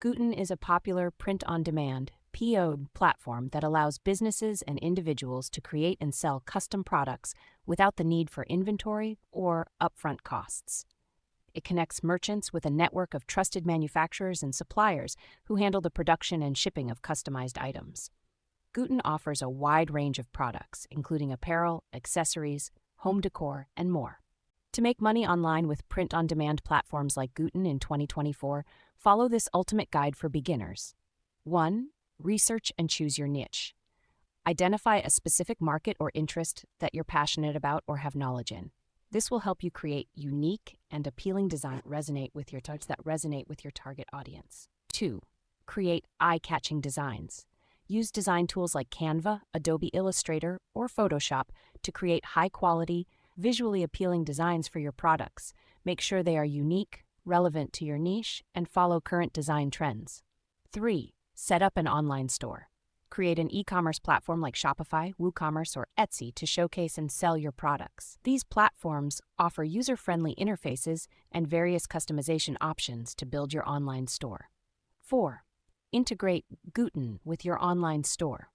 Gooten is a popular print-on-demand (PO) platform that allows businesses and individuals to create and sell custom products without the need for inventory or upfront costs. It connects merchants with a network of trusted manufacturers and suppliers who handle the production and shipping of customized items. Gooten offers a wide range of products, including apparel, accessories, home decor, and more. To make money online with print-on-demand platforms like Gooten in 2024, follow this ultimate guide for beginners. 1. Research and choose your niche. Identify a specific market or interest that you're passionate about or have knowledge in. This will help you create unique and appealing designs that resonate with your target audience. 2. Create eye-catching designs. Use design tools like Canva, Adobe Illustrator, or Photoshop to create high-quality, visually appealing designs for your products. Make sure they are unique, relevant to your niche, and follow current design trends. 3. Set up an online store. Create an e-commerce platform like Shopify, WooCommerce, or Etsy to showcase and sell your products. These platforms offer user-friendly interfaces and various customization options to build your online store. 4. Integrate Gooten with your online store.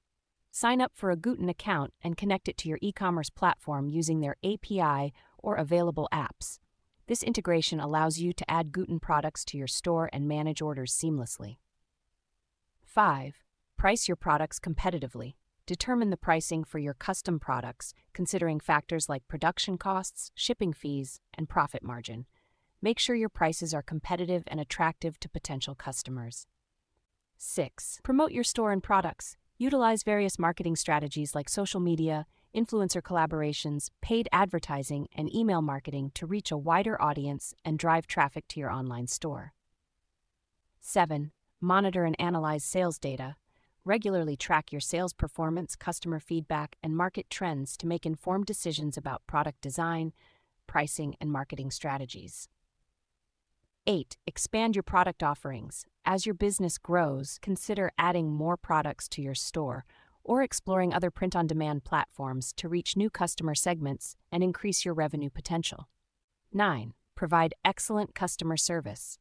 Sign up for a Gooten account and connect it to your e-commerce platform using their API or available apps. This integration allows you to add Gooten products to your store and manage orders seamlessly. 5. Price your products competitively. Determine the pricing for your custom products, considering factors like production costs, shipping fees, and profit margin. Make sure your prices are competitive and attractive to potential customers. 6. Promote your store and products. Utilize various marketing strategies like social media, influencer collaborations, paid advertising, and email marketing to reach a wider audience and drive traffic to your online store. 7. Monitor and analyze sales data. Regularly track your sales performance, customer feedback, and market trends to make informed decisions about product design, pricing, and marketing strategies. 8. Expand your product offerings. As your business grows, consider adding more products to your store or exploring other print-on-demand platforms to reach new customer segments and increase your revenue potential. 9. Provide excellent customer service.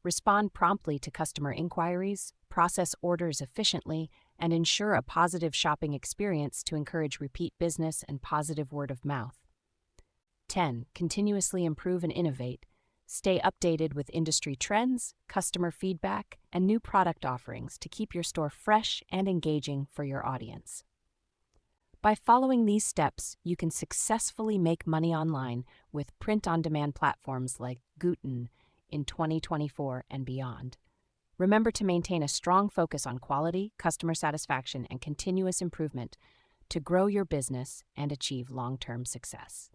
Respond promptly to customer inquiries, process orders efficiently, and ensure a positive shopping experience to encourage repeat business and positive word of mouth. 10. Continuously improve and innovate. Stay updated with industry trends, customer feedback, and new product offerings to keep your store fresh and engaging for your audience. By following these steps, you can successfully make money online with print-on-demand platforms like Gooten in 2024 and beyond. Remember to maintain a strong focus on quality, customer satisfaction, and continuous improvement to grow your business and achieve long-term success.